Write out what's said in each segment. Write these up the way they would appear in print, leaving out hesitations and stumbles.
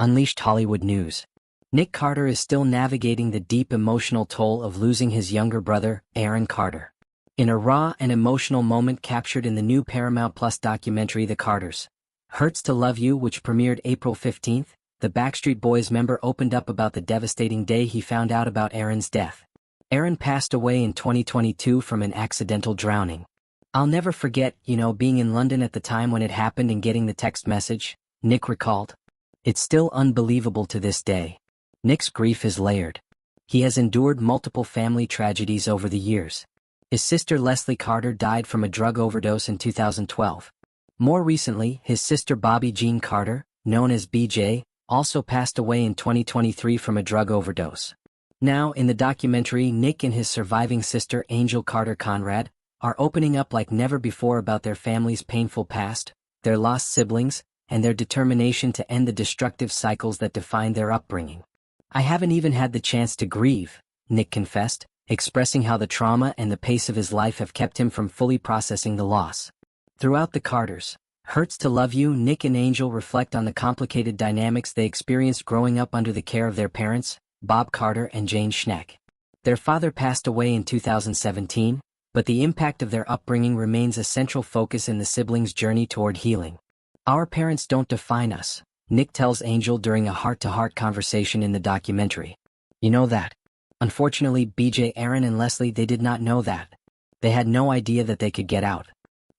Unleashed Hollywood News. Nick Carter is still navigating the deep emotional toll of losing his younger brother, Aaron Carter. In a raw and emotional moment captured in the new Paramount Plus documentary The Carters. Hurts to Love You, which premiered April 15, the Backstreet Boys member opened up about the devastating day he found out about Aaron's death. Aaron passed away in 2022 from an accidental drowning. "I'll never forget, being in London at the time when it happened and getting the text message," Nick recalled. "It's still unbelievable to this day." Nick's grief is layered. He has endured multiple family tragedies over the years. His sister Leslie Carter died from a drug overdose in 2012. More recently, his sister Bobbie Jean Carter, known as BJ, also passed away in 2023 from a drug overdose. Now, in the documentary, Nick and his surviving sister Angel Carter Conrad are opening up like never before about their family's painful past, their lost siblings, and their determination to end the destructive cycles that define their upbringing. "I haven't even had the chance to grieve," Nick confessed, expressing how the trauma and the pace of his life have kept him from fully processing the loss. Throughout The Carters, Hurts to Love You, Nick and Angel reflect on the complicated dynamics they experienced growing up under the care of their parents, Bob Carter and Jane Schneck. Their father passed away in 2017, but the impact of their upbringing remains a central focus in the siblings' journey toward healing. "Our parents don't define us," Nick tells Angel during a heart-to-heart conversation in the documentary. "You know that." Unfortunately, BJ, Aaron and Leslie, they did not know that. They had no idea that they could get out.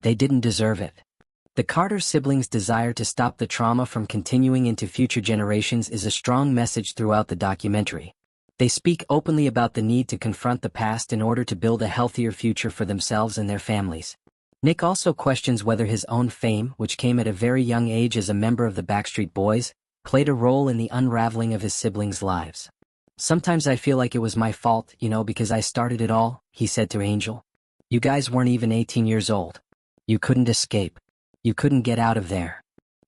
They didn't deserve it. The Carter siblings' desire to stop the trauma from continuing into future generations is a strong message throughout the documentary. They speak openly about the need to confront the past in order to build a healthier future for themselves and their families. Nick also questions whether his own fame, which came at a very young age as a member of the Backstreet Boys, played a role in the unraveling of his siblings' lives. "Sometimes I feel like it was my fault, because I started it all," he said to Angel. "You guys weren't even 18 years old. You couldn't escape. You couldn't get out of there."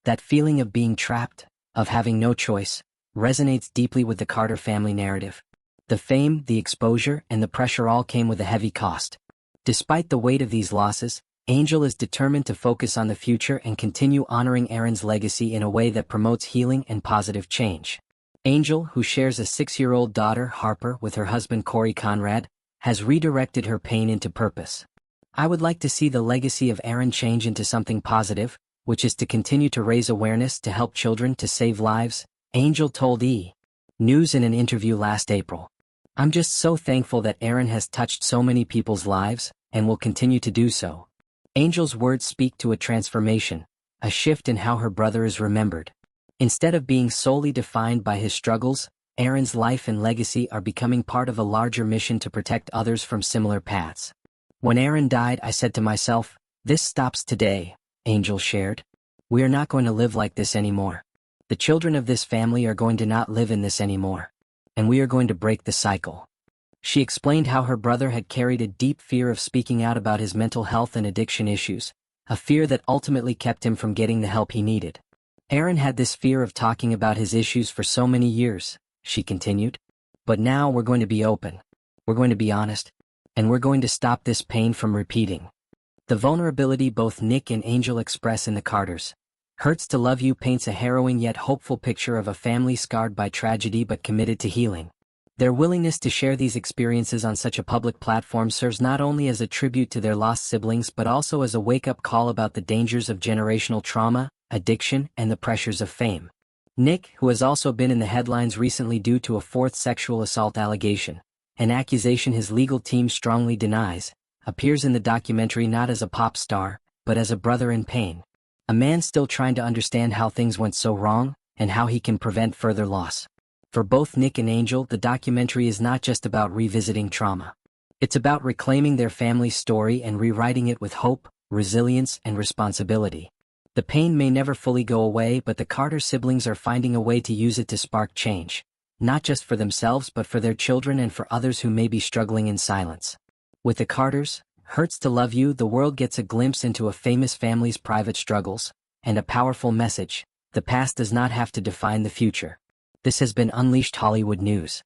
That feeling of being trapped, of having no choice, resonates deeply with the Carter family narrative. The fame, the exposure, and the pressure all came with a heavy cost. Despite the weight of these losses, Angel is determined to focus on the future and continue honoring Aaron's legacy in a way that promotes healing and positive change. Angel, who shares a 6-year-old daughter, Harper, with her husband Corey Conrad, has redirected her pain into purpose. "I would like to see the legacy of Aaron change into something positive, which is to continue to raise awareness to help children to save lives," Angel told E! News in an interview last April. "I'm just so thankful that Aaron has touched so many people's lives, and will continue to do so." Angel's words speak to a transformation, a shift in how her brother is remembered. Instead of being solely defined by his struggles, Aaron's life and legacy are becoming part of a larger mission to protect others from similar paths. "When Aaron died, I said to myself, this stops today," Angel shared. "We are not going to live like this anymore. The children of this family are going to not live in this anymore. And we are going to break the cycle." She explained how her brother had carried a deep fear of speaking out about his mental health and addiction issues, a fear that ultimately kept him from getting the help he needed. "Aaron had this fear of talking about his issues for so many years," she continued. "But now we're going to be open. We're going to be honest. And we're going to stop this pain from repeating." The vulnerability both Nick and Angel express in The Carters. Hurts to Love You paints a harrowing yet hopeful picture of a family scarred by tragedy but committed to healing. Their willingness to share these experiences on such a public platform serves not only as a tribute to their lost siblings but also as a wake-up call about the dangers of generational trauma, addiction, and the pressures of fame. Nick, who has also been in the headlines recently due to a fourth sexual assault allegation, an accusation his legal team strongly denies, appears in the documentary not as a pop star, but as a brother in pain. A man still trying to understand how things went so wrong, and how he can prevent further loss. For both Nick and Angel, the documentary is not just about revisiting trauma. It's about reclaiming their family's story and rewriting it with hope, resilience, and responsibility. The pain may never fully go away, but the Carter siblings are finding a way to use it to spark change. Not just for themselves but for their children and for others who may be struggling in silence. With The Carters, Hurts to Love You, the world gets a glimpse into a famous family's private struggles, and a powerful message: the past does not have to define the future. This has been Unleashed Hollywood News.